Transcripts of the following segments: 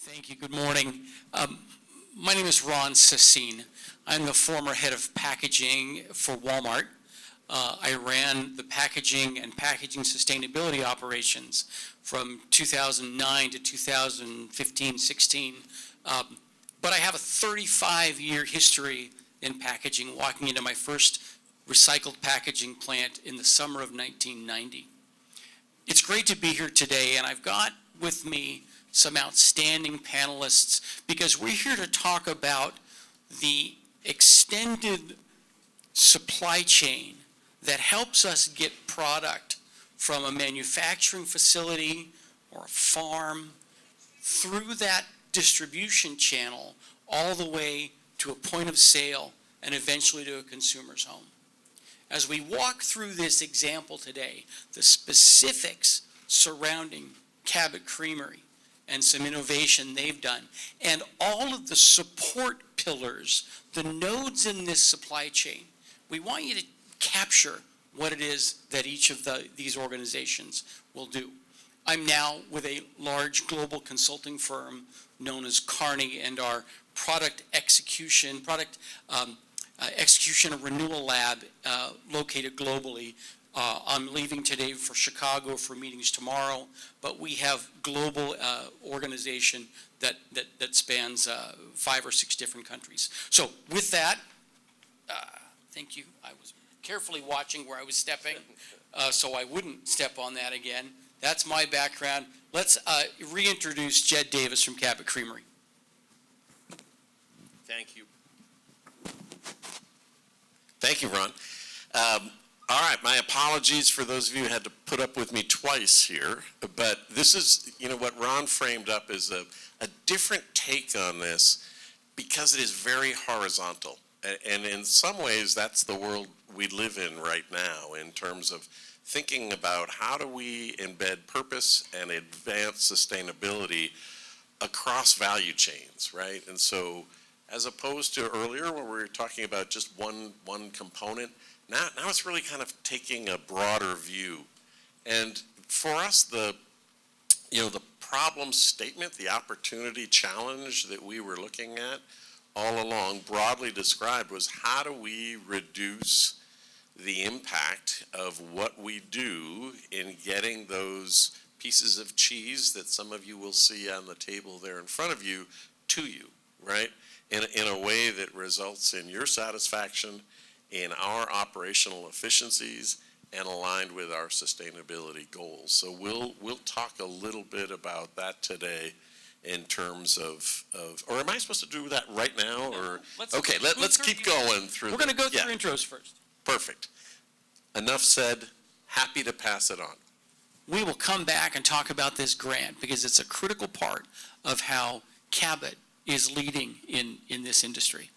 Thank you. Good morning. My name is Ron Sassine. I'm the former head of packaging for Walmart. I ran the packaging and packaging sustainability operations from 2009 to 2015-16. But I have a 35-year history in packaging, walking into my first recycled packaging plant in the summer of 1990. It's great to be here today, and I've got with me some outstanding panelists because we're here to talk about the extended supply chain that helps us get product from a manufacturing facility or a farm through that distribution channel all the way to a point of sale and eventually to a consumer's home. As we walk through this example today, the specifics surrounding Cabot Creamery and some innovation they've done, and all of the support pillars, the nodes in this supply chain, we want you to capture what it is that each of these organizations will do. I'm now with a large global consulting firm known as Kearney, and our product execution and renewal lab located globally. I'm leaving today for Chicago for meetings tomorrow, but we have global organization that spans 5 or 6 different countries. So with that, thank you. I was carefully watching where I was stepping so I wouldn't step on that again. That's my background. Let's reintroduce Jed Davis from Cabot Creamery. Thank you. Thank you, Ron. All right, my apologies for those of you who had to put up with me twice here, but this is, what Ron framed up is a different take on this because it is very horizontal. And in some ways, that's the world we live in right now in terms of thinking about how do we embed purpose and advance sustainability across value chains, right? And so as opposed to earlier where we were talking about just one component, now it's really kind of taking a broader view. And for us, the problem statement, the opportunity challenge that we were looking at all along, broadly described, was how do we reduce the impact of what we do in getting those pieces of cheese that some of you will see on the table there in front of you to you, right? In a way that results in your satisfaction, in our operational efficiencies, and aligned with our sustainability goals. So we'll talk a little bit about that today in terms of or am I supposed to do that right now? Or let's keep going through. We're going to go through intros first. Perfect. Enough said. Happy to pass it on. We will come back and talk about this grant because it's a critical part of how Cabot is leading in this industry.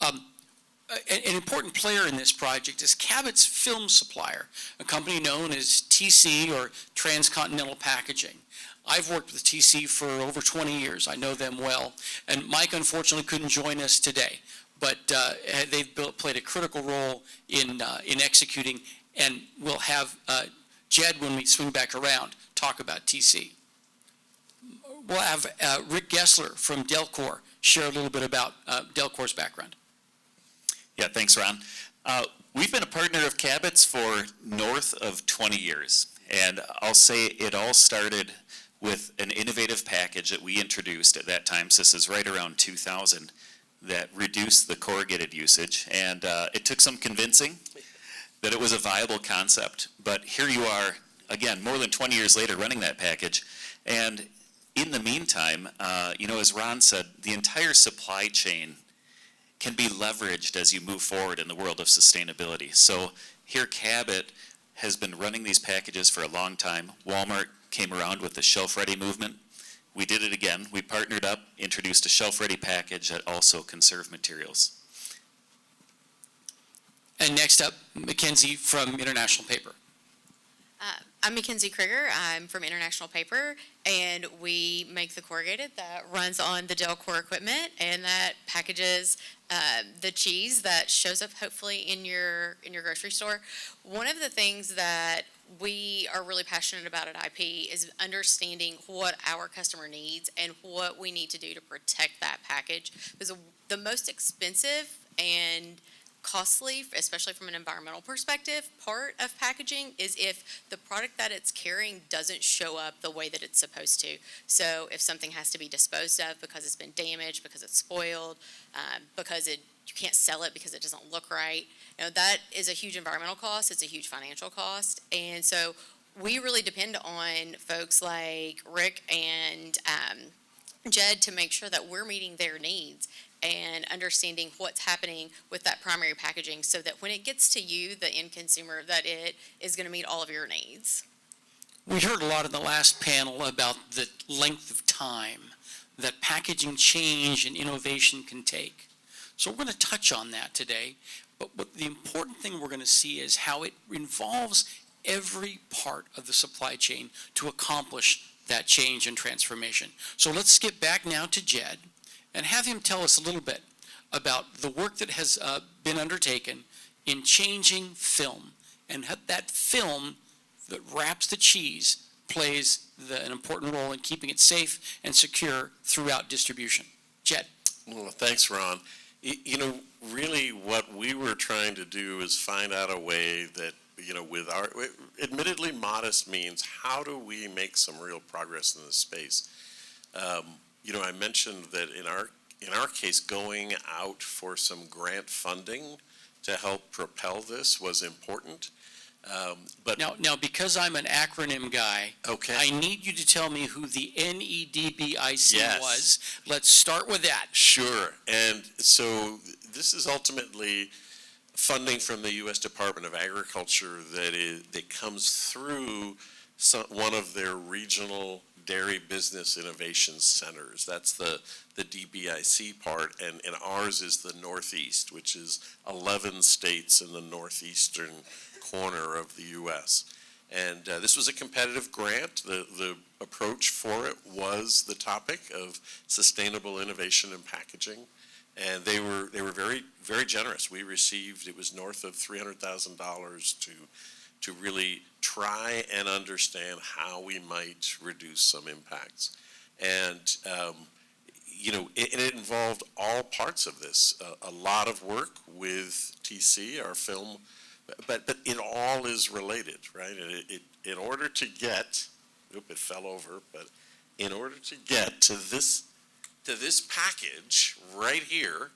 An important player in this project is Cabot's film supplier, a company known as TC or Transcontinental Packaging. I've worked with TC for over 20 years. I know them well. And Mike, unfortunately, couldn't join us today. But they've played a critical role in executing, and we'll have Jed, when we swing back around, talk about TC. We'll have Rick Gessler from Delcor share a little bit about Delcor's background. Yeah, thanks, Ron. We've been a partner of Cabot's for north of 20 years, and I'll say it all started with an innovative package that we introduced at that time, so this is right around 2000, that reduced the corrugated usage, and it took some convincing that it was a viable concept, but here you are, again, more than 20 years later running that package, and in the meantime, as Ron said, the entire supply chain can be leveraged as you move forward in the world of sustainability. So here Cabot has been running these packages for a long time. Walmart came around with the shelf-ready movement. We did it again. We partnered up, introduced a shelf-ready package that also conserved materials. And next up, Mackenzie from International Paper. I'm Mackenzie Krieger. I'm from International Paper, and we make the corrugated that runs on the Delcor equipment and that packages the cheese that shows up hopefully in your grocery store. One of the things that we are really passionate about at IP is understanding what our customer needs and what we need to do to protect that package. Because the most expensive and costly, especially from an environmental perspective, part of packaging is if the product that it's carrying doesn't show up the way that it's supposed to. So if something has to be disposed of because it's been damaged, because it's spoiled, because you can't sell it because it doesn't look right, that is a huge environmental cost. It's a huge financial cost. And so we really depend on folks like Rick and Jed to make sure that we're meeting their needs and understanding what's happening with that primary packaging so that when it gets to you, the end consumer, that it is going to meet all of your needs. We heard a lot in the last panel about the length of time that packaging change and innovation can take. So we're going to touch on that today, but the important thing we're going to see is how it involves every part of the supply chain to accomplish that change and transformation. So let's skip back now to Jed and have him tell us a little bit about the work that has been undertaken in changing film, and how that film that wraps the cheese plays an important role in keeping it safe and secure throughout distribution. Jed. Well, thanks, Ron. Really what we were trying to do is find out a way that, with our admittedly modest means, how do we make some real progress in this space? I mentioned that in our case, going out for some grant funding to help propel this was important. But Now, because I'm an acronym guy, okay. I need you to tell me who the NEDBIC Yes. was. Let's start with that. Sure. And so this is ultimately funding from the U.S. Department of Agriculture that comes through one of their regional dairy business innovation centers. That's the DBIC part, and ours is the Northeast, which is 11 states in the northeastern corner of the U.S. And this was a competitive grant. The approach for it was the topic of sustainable innovation in packaging, and they were very, very generous. We received, it was north of $300,000 to really try and understand how we might reduce some impacts. And, it involved all parts of this, a lot of work with TC, our film, but it all is related, right? And in order to get, it fell over, but in order to get to this package right here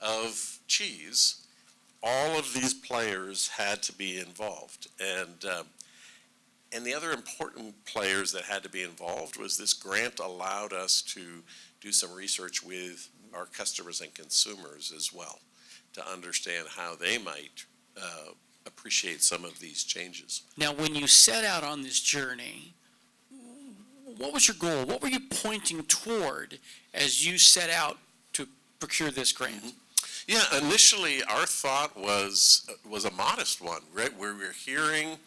of cheese, all of these players had to be involved. And the other important players that had to be involved was this grant allowed us to do some research with our customers and consumers as well to understand how they might appreciate some of these changes. Now, when you set out on this journey, what was your goal? What were you pointing toward as you set out to procure this grant? Mm-hmm. Yeah, initially our thought was a modest one, right? Where we're hearing,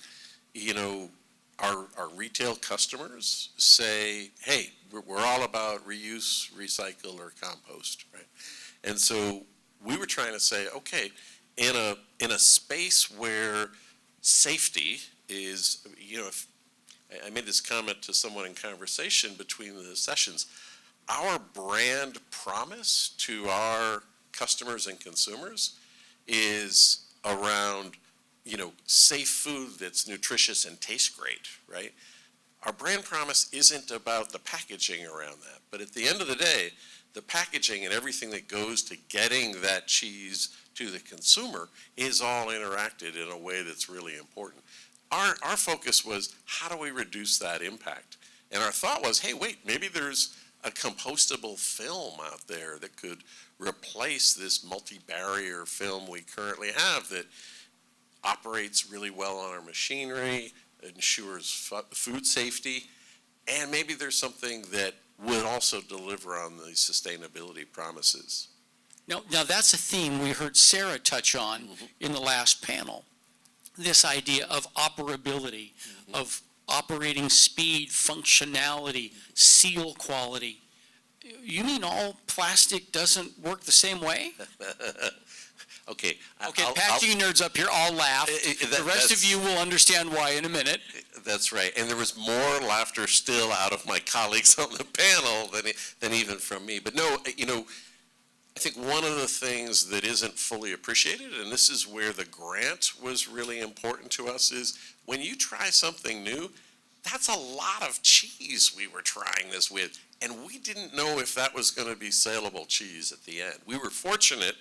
our retail customers say, hey, we're all about reuse, recycle, or compost, right? And so we were trying to say, okay, in a space where safety is, if I made this comment to someone in conversation between the sessions, our brand promise to our customers and consumers is around, safe food that's nutritious and tastes great, right? Our brand promise isn't about the packaging around that, but at the end of the day, the packaging and everything that goes to getting that cheese to the consumer is all interacted in a way that's really important. Our focus was, how do we reduce that impact? And our thought was, hey, wait, maybe there's a compostable film out there that could replace this multi-barrier film we currently have that operates really well on our machinery, ensures food safety, and maybe there's something that would also deliver on the sustainability promises. Now that's a theme we heard Sarah touch on in the last panel. This idea of operability, of operating speed, functionality, seal quality. You mean all plastic doesn't work the same way? Okay. Okay, packaging nerds up here all laugh. The rest of you will understand why in a minute. That's right. And there was more laughter still out of my colleagues on the panel than even from me. But no, I think one of the things that isn't fully appreciated, and this is where the grant was really important to us, is when you try something new, that's a lot of cheese we were trying this with. And we didn't know if that was going to be saleable cheese at the end. We were fortunate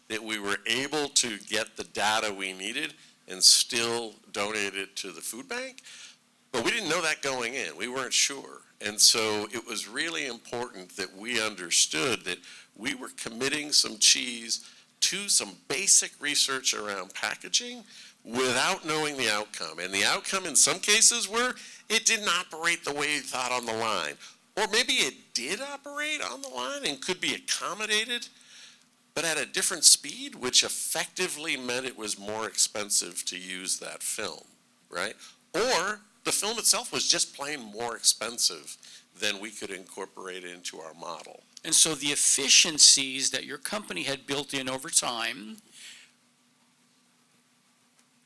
that we were able to get the data we needed and still donate it to the food bank. But we didn't know that going in. We weren't sure. And so it was really important that we understood that we were committing some cheese to some basic research around packaging without knowing the outcome. And the outcome in some cases were it didn't operate the way we thought on the line. Or maybe it did operate on the line and could be accommodated, but at a different speed, which effectively meant it was more expensive to use that film, right? Or the film itself was just plain more expensive than we could incorporate into our model. And so the efficiencies that your company had built in over time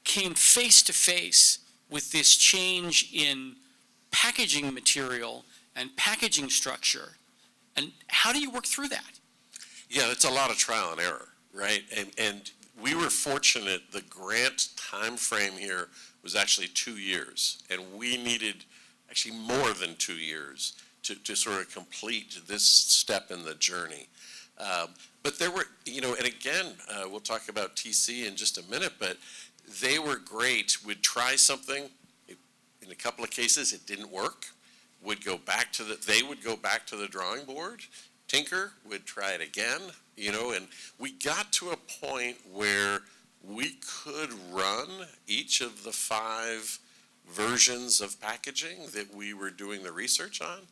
came face to face with this change in packaging material and packaging structure. And how do you work through that? Yeah, it's a lot of trial and error, right? And we were fortunate, the grant time frame here was actually 2 years. And we needed actually more than 2 years to sort of complete this step in the journey. But there were, and again, we'll talk about TC in just a minute, but they were great. We'd try something. In a couple of cases, it didn't work. They would go back to the drawing board. Tinker would try it again, and we got to a point where we could run each of the 5 versions of packaging that we were doing the research on.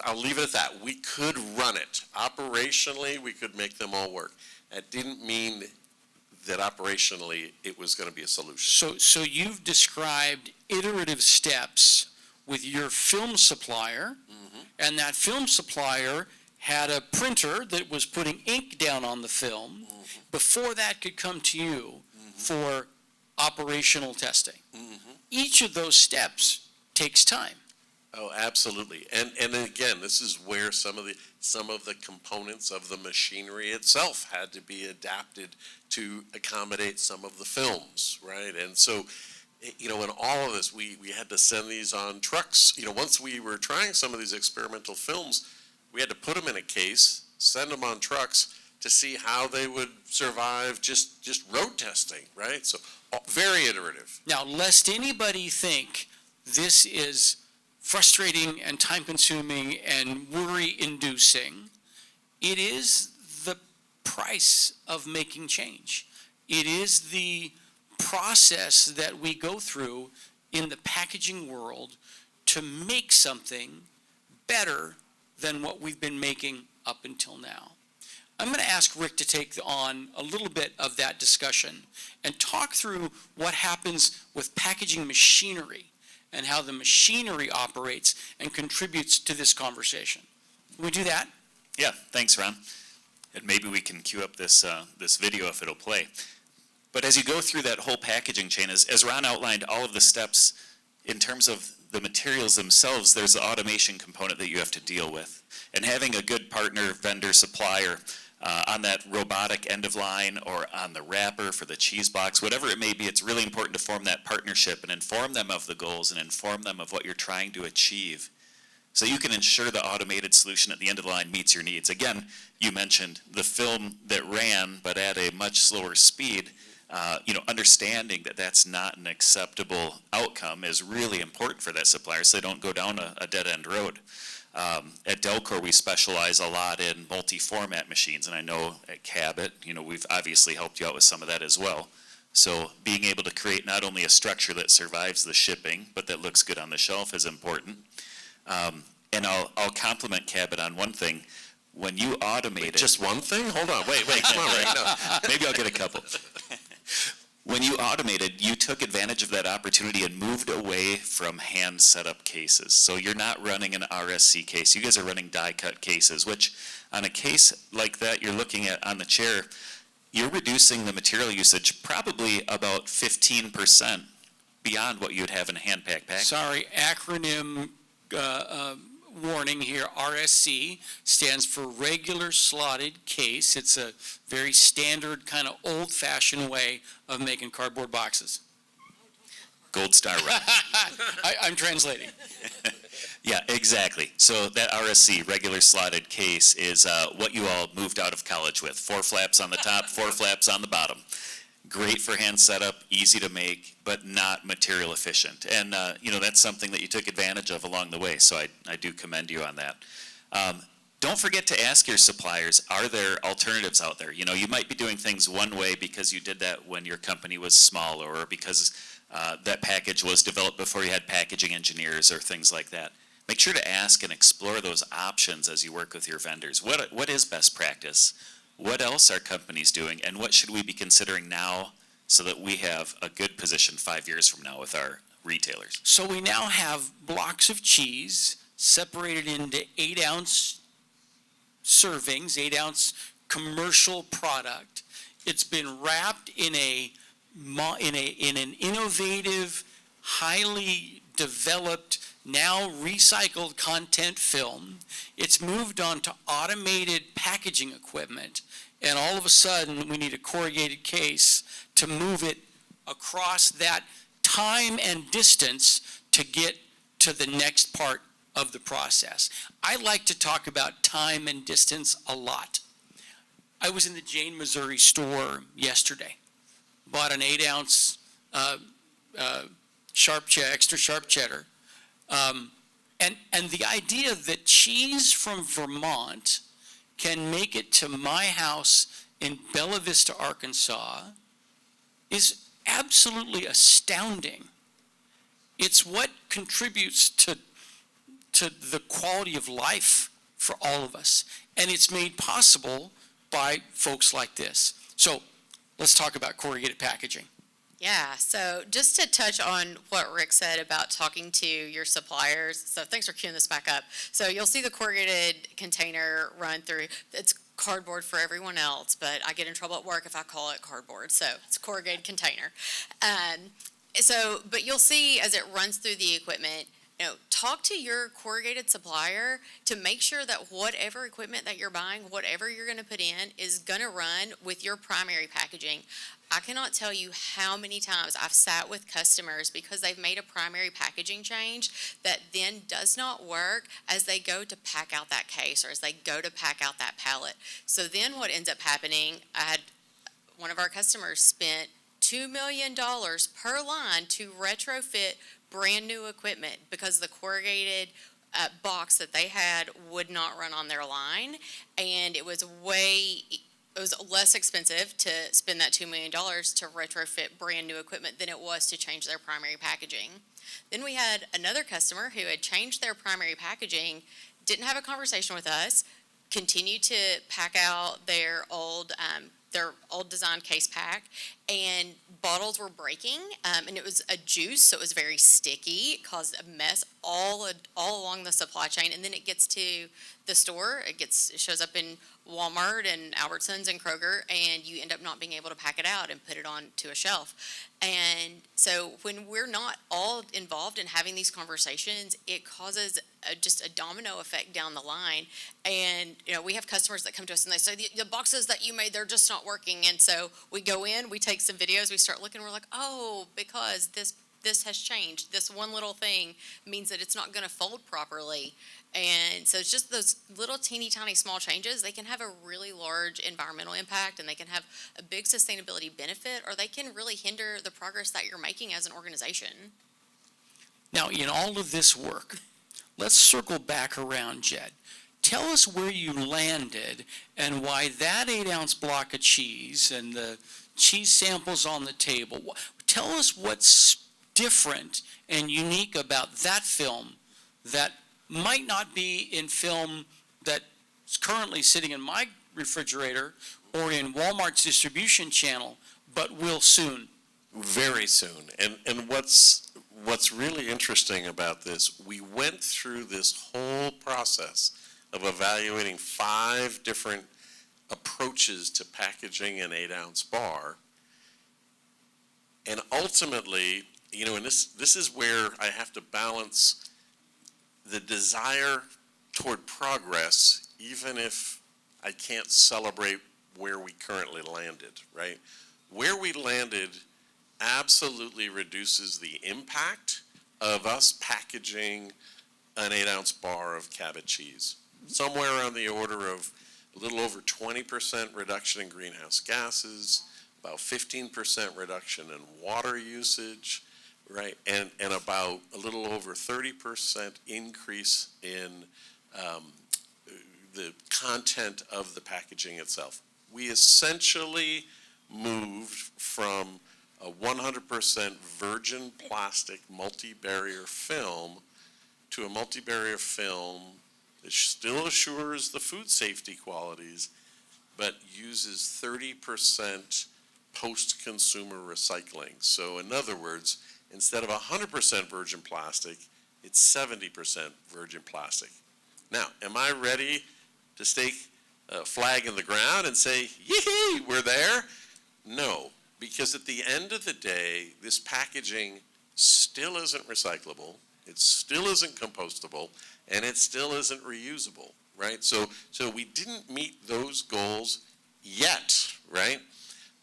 I'll leave it at that. We could run it. Operationally, we could make them all work. That didn't mean that operationally it was going to be a solution. So you've described iterative steps with your film supplier, and that film supplier had a printer that was putting ink down on the film before that could come to you for operational testing. Each of those steps takes time. Oh, absolutely. And again, this is where some of the components of the machinery itself had to be adapted to accommodate some of the films, right? And so, in all of this, we had to send these on trucks. Once we were trying some of these experimental films, we had to put them in a case, send them on trucks to see how they would survive just road testing, right? So very iterative. Now, lest anybody think this is frustrating and time-consuming and worry-inducing, it is the price of making change. It is the process that we go through in the packaging world to make something better than what we've been making up until now. I'm going to ask Rick to take on a little bit of that discussion and talk through what happens with packaging machinery and how the machinery operates and contributes to this conversation. Can we do that? Yeah, thanks, Ron. And maybe we can cue up this video if it'll play. But as you go through that whole packaging chain, as Ron outlined all of the steps in terms of the materials themselves, there's the automation component that you have to deal with. And having a good partner, vendor, supplier on that robotic end of line or on the wrapper for the cheese box, whatever it may be, it's really important to form that partnership and inform them of the goals and inform them of what you're trying to achieve, so you can ensure the automated solution at the end of the line meets your needs. Again, you mentioned the film that ran, but at a much slower speed. Understanding that that's not an acceptable outcome is really important for that supplier, so they don't go down a dead-end road. At Delcor, we specialize a lot in multi-format machines, and I know at Cabot, we've obviously helped you out with some of that as well. So being able to create not only a structure that survives the shipping, but that looks good on the shelf is important. And I'll compliment Cabot on one thing. When you automate it... Just one thing? Hold on. Wait, come on, Rick. No. Maybe I'll get a couple. When you automated, you took advantage of that opportunity and moved away from hand setup cases. So you're not running an RSC case. You guys are running die cut cases, which on a case like that you're looking at on the chair, you're reducing the material usage probably about 15% beyond what you'd have in a hand pack package. Sorry, acronym warning here, RSC stands for regular slotted case. It's a very standard, kind of old-fashioned way of making cardboard boxes. Gold star run. I'm translating. Yeah, exactly. So that RSC, regular slotted case, is what you all moved out of college with. 4 flaps on the top, 4 flaps on the bottom. Great for hand setup, easy to make, but not material efficient. And, that's something that you took advantage of along the way, so I do commend you on that. Don't forget to ask your suppliers, are there alternatives out there? You might be doing things one way because you did that when your company was smaller, or because that package was developed before you had packaging engineers or things like that. Make sure to ask and explore those options as you work with your vendors. What is best practice? What else are companies doing, and what should we be considering now so that we have a good position 5 years from now with our retailers? So we now have blocks of cheese separated into 8-ounce servings, 8-ounce commercial product. It's been wrapped in an innovative, highly developed, now recycled content film. It's moved on to automated packaging equipment, and all of a sudden we need a corrugated case to move it across that time and distance to get to the next part of the process. I like to talk about time and distance a lot. I was in the Jane, Missouri store yesterday, bought an 8-ounce extra sharp cheddar. And the idea that cheese from Vermont can make it to my house in Bella Vista, Arkansas, is absolutely astounding. It's what contributes to the quality of life for all of us. And it's made possible by folks like this. So let's talk about corrugated packaging. Yeah, so just to touch on what Rick said about talking to your suppliers, so thanks for queuing this back up. So you'll see the corrugated container run through. It's cardboard for everyone else, but I get in trouble at work if I call it cardboard, so it's a corrugated container. But you'll see as it runs through the equipment, talk to your corrugated supplier to make sure that whatever equipment that you're buying, whatever you're going to put in, is going to run with your primary packaging. I cannot tell you how many times I've sat with customers because they've made a primary packaging change that then does not work as they go to pack out that case or as they go to pack out that pallet. So then what ends up happening, I had one of our customers spent $2 million per line to retrofit brand new equipment because the corrugated box that they had would not run on their line, and it was less expensive to spend that $2 million to retrofit brand new equipment than it was to change their primary packaging. Then we had another customer who had changed their primary packaging, didn't have a conversation with us, continued to pack out their old design case pack, and bottles were breaking, and it was a juice, so it was very sticky. It caused a mess all along the supply chain, and then it gets to the store. It shows up in Walmart and Albertsons and Kroger, and you end up not being able to pack it out and put it onto a shelf. And so when we're not all involved in having these conversations, it causes just a domino effect down the line. And we have customers that come to us and they say, the boxes that you made, they're just not working. And so we go in, we take some videos, we start looking, we're like, oh, because this has changed. This one little thing means that it's not going to fold properly. And so it's just those little teeny tiny small changes. They can have a really large environmental impact, and they can have a big sustainability benefit, or they can really hinder the progress that you're making as an organization. Now, in all of this work, let's circle back around, Jed. Tell us where you landed and why that 8-ounce block of cheese and the cheese samples on the table. Tell us what's different and unique about that film that might not be in film that's currently sitting in my refrigerator or in Walmart's distribution channel, but will soon. Very soon. And what's really interesting about this, we went through this whole process of evaluating 5 different approaches to packaging an 8-ounce bar. And ultimately, and this is where I have to balance the desire toward progress, even if I can't celebrate where we currently landed, right? Where we landed absolutely reduces the impact of us packaging an 8-ounce bar of Cabot cheese. Somewhere around the order of a little over 20% reduction in greenhouse gases, about 15% reduction in water usage, right? And about a little over 30% increase in the content of the packaging itself. We essentially moved from a 100% virgin plastic multi-barrier film to a multi-barrier film that still assures the food safety qualities, but uses 30% post-consumer recycling. So in other words, instead of 100% virgin plastic, it's 70% virgin plastic. Now, am I ready to stake a flag in the ground and say, yee, we're there? No, because at the end of the day, this packaging still isn't recyclable, it still isn't compostable, and it still isn't reusable, right? So we didn't meet those goals yet, right?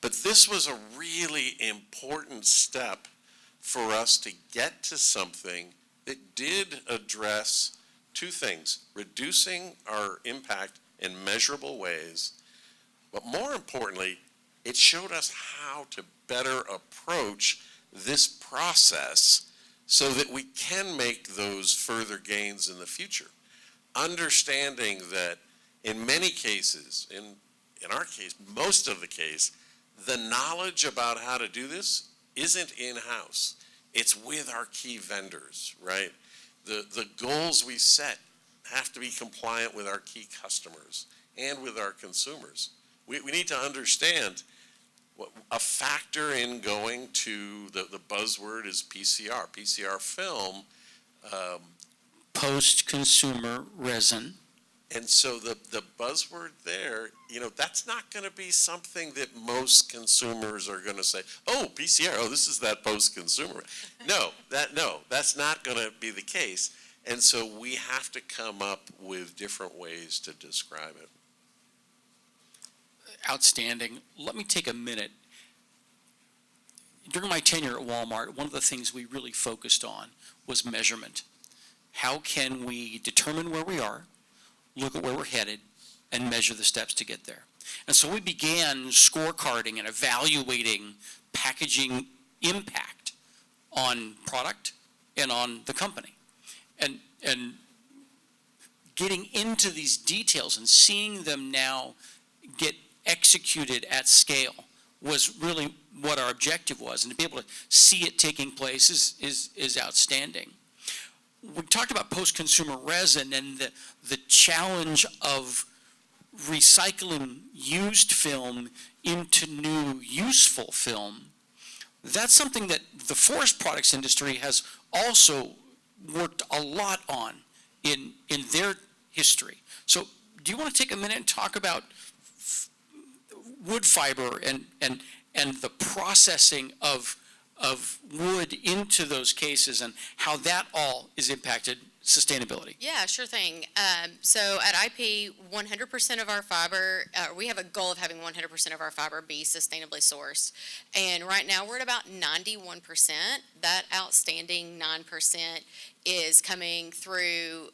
But this was a really important step for us to get to something that did address 2 things: reducing our impact in measurable ways, but more importantly, it showed us how to better approach this process so that we can make those further gains in the future. Understanding that in many cases, in our case, most of the case, the knowledge about how to do this isn't in-house. It's with our key vendors, right? The goals we set have to be compliant with our key customers and with our consumers. We need to understand what a factor in going to the buzzword is PCR. PCR film. Post-consumer resin. And so the buzzword there, that's not going to be something that most consumers are going to say, oh, PCR, oh, this is that post-consumer. No, that's not going to be the case. And so we have to come up with different ways to describe it. Outstanding. Let me take a minute. During my tenure at Walmart, one of the things we really focused on was measurement. How can we determine where we are, look at where we're headed, and measure the steps to get there? And so we began scorecarding and evaluating packaging impact on product and on the company. And getting into these details and seeing them now get executed at scale was really what our objective was, and to be able to see it taking place is outstanding. We talked about post-consumer resin and the challenge of recycling used film into new useful film. That's something that the forest products industry has also worked a lot on in their history. So do you want to take a minute and talk about wood fiber and the processing of wood into those cases and how that all is impacted sustainability? Yeah, sure thing. So at IP, 100% of our fiber, we have a goal of having 100% of our fiber be sustainably sourced. And right now we're at about 91%. That outstanding 9% is coming through,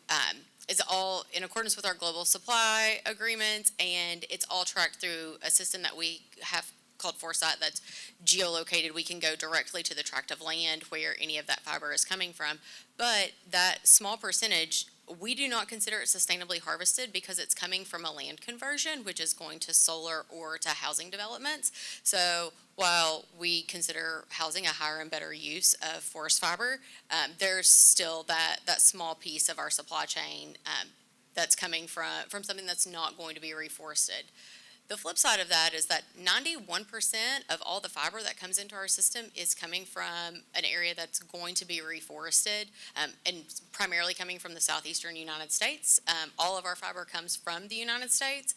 is all in accordance with our global supply agreements, and it's all tracked through a system that we have called Foresight that's geolocated. We can go directly to the tract of land where any of that fiber is coming from. But that small percentage, we do not consider it sustainably harvested because it's coming from a land conversion, which is going to solar or to housing developments. So while we consider housing a higher and better use of forest fiber, there's still that small piece of our supply chain that's coming from something that's not going to be reforested. The flip side of that is that 91% of all the fiber that comes into our system is coming from an area that's going to be reforested, and primarily coming from the southeastern United States. All of our fiber comes from the United States.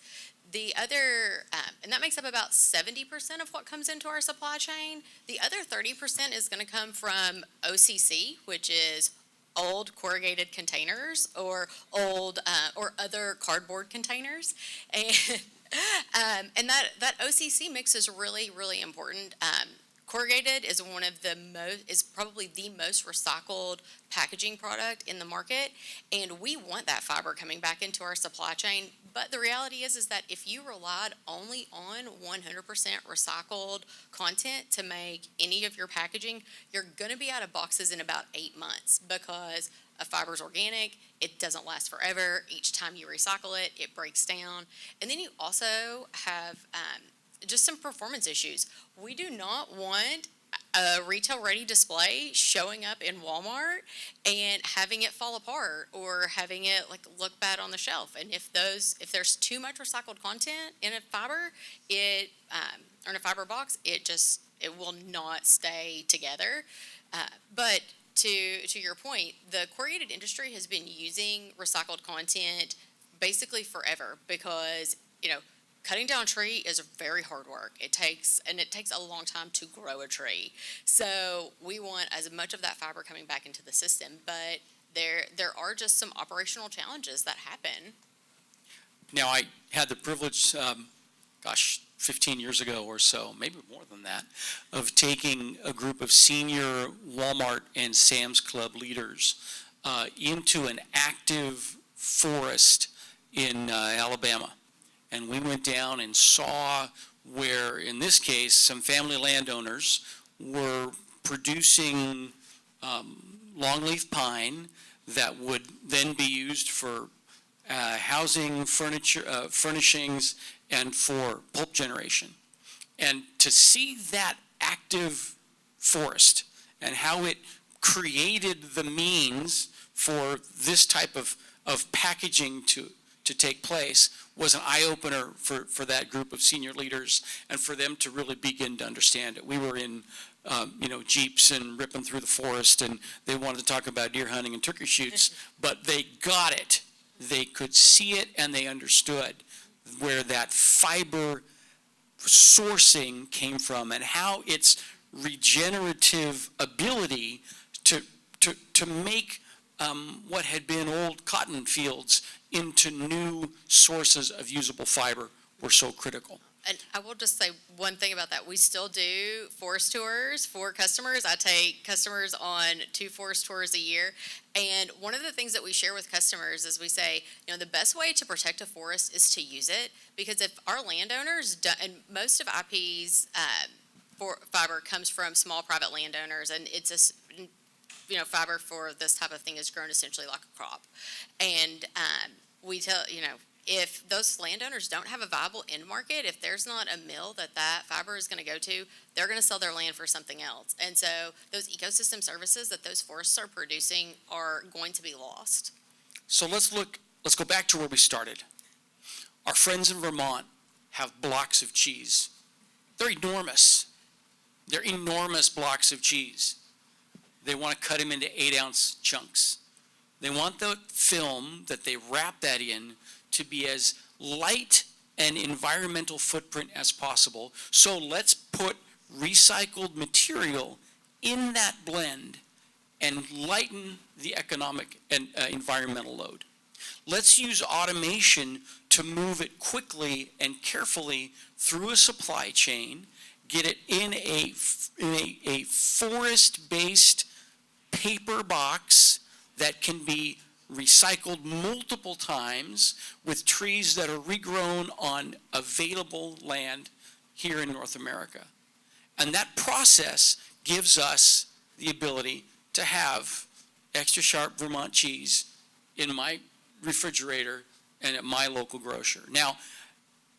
The other, and that makes up about 70% of what comes into our supply chain. The other 30% is going to come from OCC, which is old corrugated containers or old or other cardboard containers, and that OCC mix is really, really important. Corrugated is probably the most recycled packaging product in the market, and we want that fiber coming back into our supply chain. But the reality is that if you relied only on 100% recycled content to make any of your packaging, you're going to be out of boxes in about 8 months, because a fiber's organic, it doesn't last forever. Each time you recycle it, it breaks down. And then you also have just some performance issues. We do not want a retail-ready display showing up in Walmart and having it fall apart or having it look bad on the shelf. And if there's too much recycled content in a fiber, or in a fiber box, it will not stay together. But to your point, the corrugated industry has been using recycled content basically forever, because cutting down a tree is very hard work. It takes a long time to grow a tree. So we want as much of that fiber coming back into the system, but there are just some operational challenges that happen. Now, I had the privilege, 15 years ago or so, maybe more than that, of taking a group of senior Walmart and Sam's Club leaders into an active forest in Alabama. And we went down and saw where, in this case, some family landowners were producing longleaf pine that would then be used for housing, furniture, furnishings, and for pulp generation. And to see that active forest and how it created the means for this type of packaging to take place was an eye-opener for that group of senior leaders, and for them to really begin to understand it. We were in Jeeps and ripping through the forest, and they wanted to talk about deer hunting and turkey shoots, but they got it. They could see it, and they understood where that fiber sourcing came from and how its regenerative ability to make what had been old cotton fields into new sources of usable fiber were so critical. And I will just say one thing about that. We still do forest tours for customers. I take customers on 2 forest tours a year. And one of the things that we share with customers is we say, the best way to protect a forest is to use it. Because if our landowners, and most of IP's fiber comes from small private landowners, and it's fiber for this type of thing is grown essentially like a crop. And we tell, if those landowners don't have a viable end market, if there's not a mill that fiber is going to go to, they're going to sell their land for something else. And so those ecosystem services that those forests are producing are going to be lost. So let's go back to where we started. Our friends in Vermont have blocks of cheese. They're enormous. They're enormous blocks of cheese. They want to cut them into 8-ounce chunks. They want the film that they wrap that in to be as light an environmental footprint as possible. So let's put recycled material in that blend and lighten the economic and environmental load. Let's use automation to move it quickly and carefully through a supply chain, get it in a forest-based paper box that can be recycled multiple times with trees that are regrown on available land here in North America. And that process gives us the ability to have extra sharp Vermont cheese in my refrigerator and at my local grocer. Now,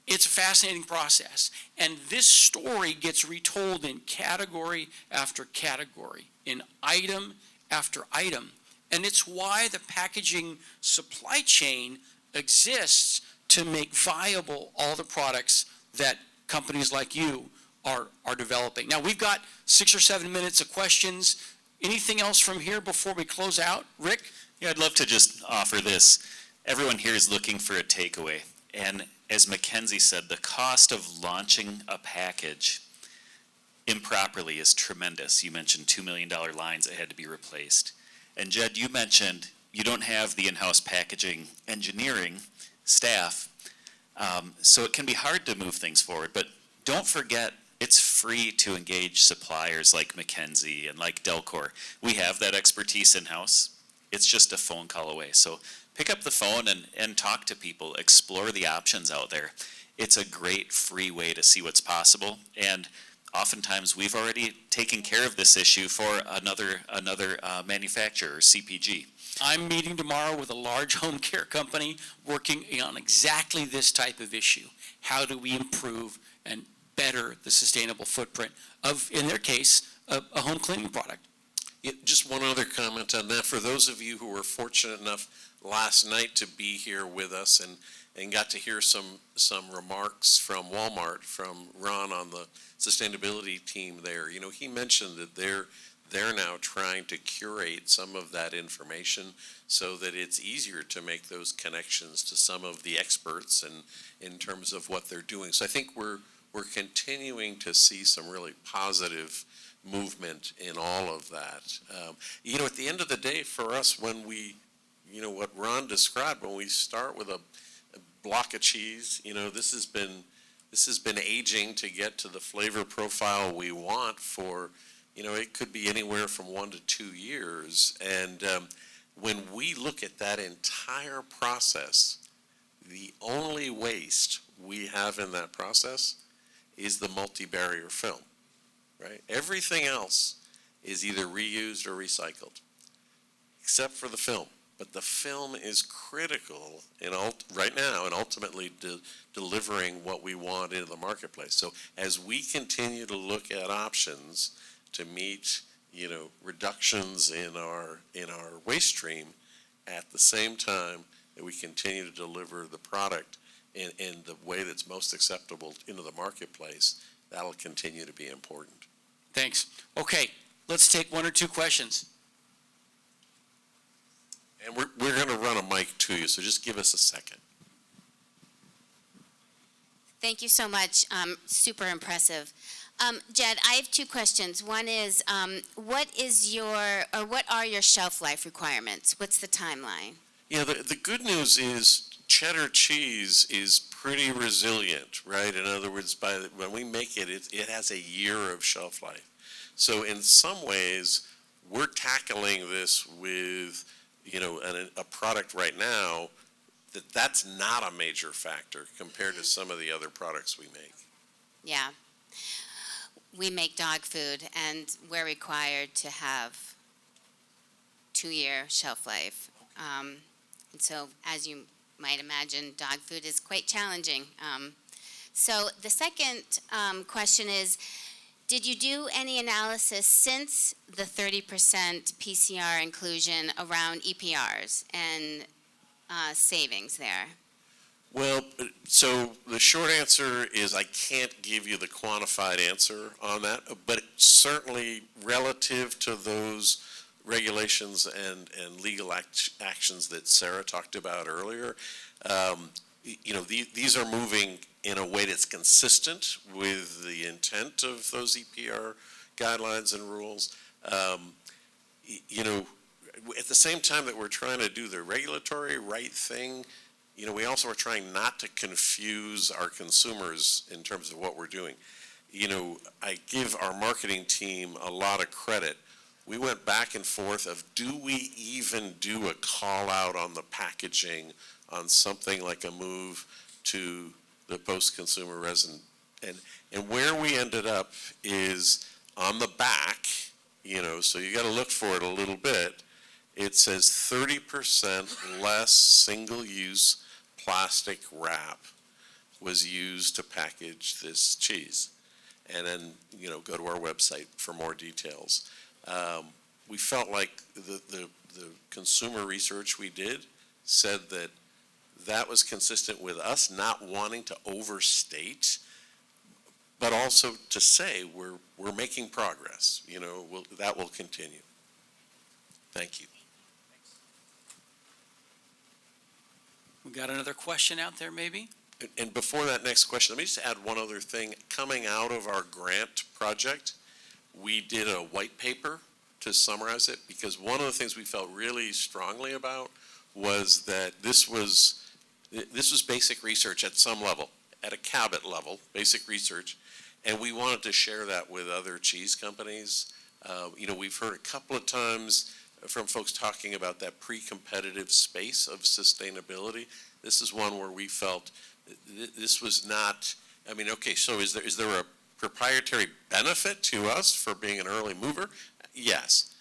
it's a fascinating process, and this story gets retold in category after category, in item after item. And it's why the packaging supply chain exists, to make viable all the products that companies like you are developing. Now, we've got 6 or 7 minutes of questions. Anything else from here before we close out? Rick? Yeah, I'd love to just offer this. Everyone here is looking for a takeaway. And as Mackenzie said, the cost of launching a package improperly is tremendous. You mentioned $2 million lines that had to be replaced. And Jed, you mentioned you don't have the in-house packaging engineering staff, so it can be hard to move things forward. But don't forget, it's free to engage suppliers like Mackenzie and like Delcor. We have that expertise in-house. It's just a phone call away. So pick up the phone and talk to people, explore the options out there. It's a great free way to see what's possible. And oftentimes we've already taken care of this issue for another manufacturer, CPG. I'm meeting tomorrow with a large home care company working on exactly this type of issue. How do we improve and better the sustainable footprint of, in their case, a home cleaning product? Yeah, just one other comment on that. For those of you who were fortunate enough last night to be here with us and got to hear some remarks from Walmart, from Ron on the sustainability team there, you know, he mentioned that they're now trying to curate some of that information so that it's easier to make those connections to some of the experts and in terms of what they're doing. So I think we're continuing to see some really positive movement in all of that. You know, at the end of the day, for us, when we, you know, what Ron described, when we start with a block of cheese, you know, this has been aging to get to the flavor profile we want for, you know, it could be anywhere from 1 to 2 years. And when we look at that entire process, the only waste we have in that process is the multi-barrier film, right? Everything else is either reused or recycled, except for the film. But the film is critical right now and ultimately delivering what we want into the marketplace. So as we continue to look at options to meet, you know, reductions in our waste stream, at the same time that we continue to deliver the product in the way that's most acceptable into the marketplace, that'll continue to be important. Thanks. Okay, let's take 1 or 2 questions. And we're going to run a mic to you, so just give us a second. Thank you so much. Super impressive. Jed, I have 2 questions. One is, what are your shelf life requirements? What's the timeline? Yeah, the good news is cheddar cheese is pretty resilient, right? In other words, when we make it, it has a year of shelf life. So in some ways, we're tackling this with, you know, a product right now that's not a major factor compared to some of the other products we make. Yeah. We make dog food, and we're required to have 2-year shelf life. And so, as you might imagine, dog food is quite challenging. So the second question is, did you do any analysis since the 30% PCR inclusion around EPRs and savings there? Well, so the short answer is I can't give you the quantified answer on that, but certainly relative to those regulations and legal actions that Sarah talked about earlier, you know, these are moving in a way that's consistent with the intent of those EPR guidelines and rules. You know, at the same time that we're trying to do the regulatory right thing, you know, we also are trying not to confuse our consumers in terms of what we're doing. You know, I give our marketing team a lot of credit. We went back and forth of, do we even do a call out on the packaging on something like a move to the post-consumer resin? And where we ended up is on the back, you know, so you got to look for it a little bit. It says 30% less single-use plastic wrap was used to package this cheese. And then, you know, go to our website for more details. We felt like the consumer research we did said that was consistent with us not wanting to overstate but also to say we're making progress. That will continue. Thank you. We got another question out there, maybe? And before that next question, let me just add one other thing. Coming out of our grant project, we did a white paper to summarize it, because one of the things we felt really strongly about was that this was basic research at some level, at a Cabot level, basic research, and we wanted to share that with other cheese companies. We've heard a couple of times from folks talking about that pre-competitive space of sustainability. This is one where we felt this was not, okay, so is there a proprietary benefit to us for being an early mover? Yes,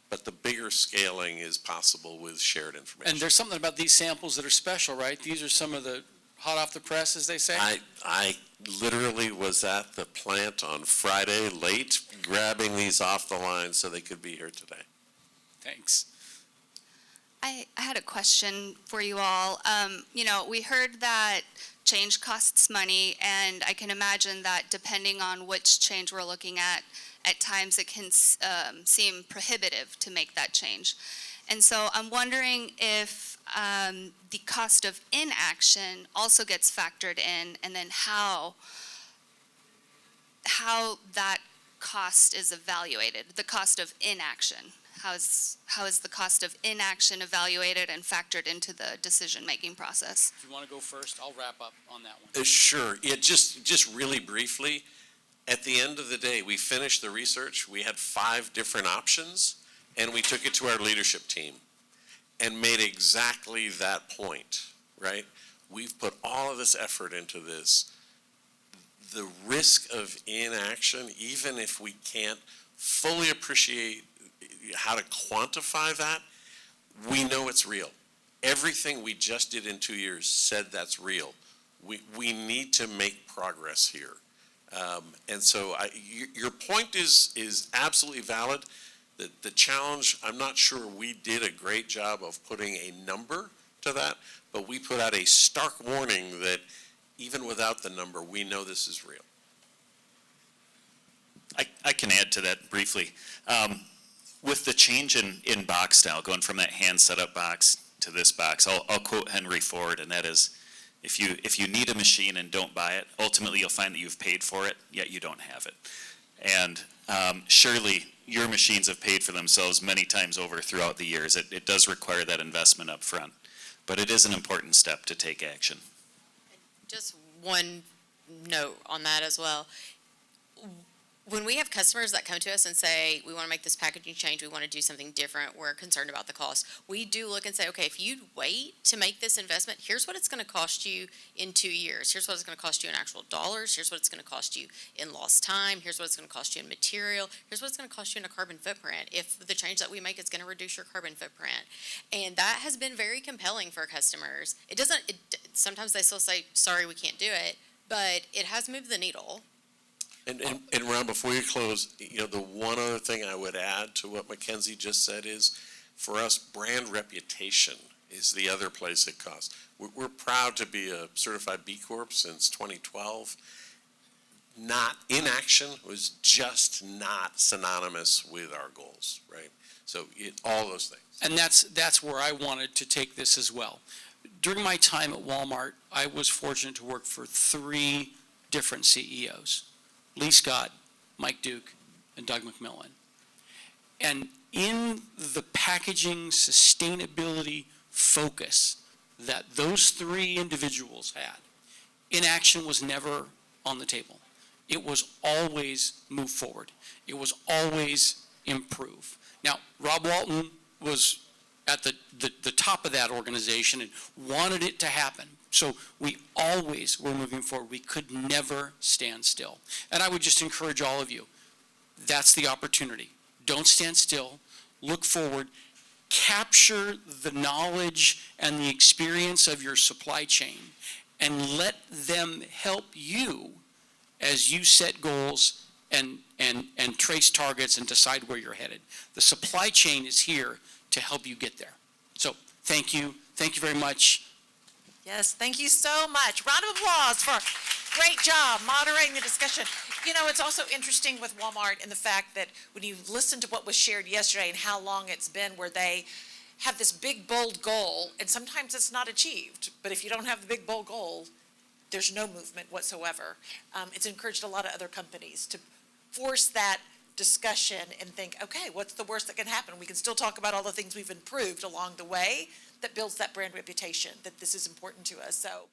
but the bigger scaling is possible with shared information. And there's something about these samples that are special, right? These are some of the hot off the press, as they say? I literally was at the plant on Friday late, grabbing these off the line so they could be here today. Thanks. I had a question for you all. We heard that change costs money, and I can imagine that depending on which change we're looking at times it can seem prohibitive to make that change. And so I'm wondering if the cost of inaction also gets factored in, and then how that cost is evaluated, the cost of inaction. How is the cost of inaction evaluated and factored into the decision-making process? If you want to go first, I'll wrap up on that one. Sure. Yeah, just really briefly, at the end of the day, we finished the research. We had 5 different options, and we took it to our leadership team and made exactly that point, right? We've put all of this effort into this. The risk of inaction, even if we can't fully appreciate how to quantify that, we know it's real. Everything we just did in 2 years said that's real. We need to make progress here. And so your point is absolutely valid. The challenge, I'm not sure we did a great job of putting a number to that, but we put out a stark warning that even without the number, we know this is real. I can add to that briefly. With the change in box style, going from that hand setup box to this box, I'll quote Henry Ford, and that is, if you need a machine and don't buy it, ultimately you'll find that you've paid for it, yet you don't have it. And surely your machines have paid for themselves many times over throughout the years. It does require that investment up front, but it is an important step to take action. Just one note on that as well. When we have customers that come to us and say, we want to make this packaging change, we want to do something different, we're concerned about the cost, we do look and say, okay, if you wait to make this investment, here's what it's going to cost you in 2 years. Here's what it's going to cost you in actual dollars. Here's what it's going to cost you in lost time. Here's what it's going to cost you in material. Here's what it's going to cost you in a carbon footprint. If the change that we make is going to reduce your carbon footprint. And that has been very compelling for customers. Sometimes they still say, sorry, we can't do it, but it has moved the needle. And Ron, before you close, the one other thing I would add to what Mackenzie just said is, for us, brand reputation is the other place it costs. We're proud to be a certified B Corp since 2012. Inaction was just not synonymous with our goals, right? So all those things. And that's where I wanted to take this as well. During my time at Walmart, I was fortunate to work for 3 different CEOs. Lee Scott, Mike Duke, and Doug McMillan. And in the packaging sustainability focus that those 3 individuals had, inaction was never on the table. It was always move forward. It was always improve. Now, Rob Walton was at the top of that organization and wanted it to happen. So we always were moving forward. We could never stand still. And I would just encourage all of you, that's the opportunity. Don't stand still. Look forward. Capture the knowledge and the experience of your supply chain and let them help you as you set goals and trace targets and decide where you're headed. The supply chain is here to help you get there. So thank you. Thank you very much. Yes, thank you so much. Round of applause for Great job moderating the discussion. You know, it's also interesting with Walmart in the fact that when you listen to what was shared yesterday and how long it's been where they have this big, bold goal, and sometimes it's not achieved. But if you don't have the big, bold goal, there's no movement whatsoever. It's encouraged a lot of other companies to force that discussion and think, okay, what's the worst that can happen? We can still talk about all the things we've improved along the way that builds that brand reputation, that this is important to us. So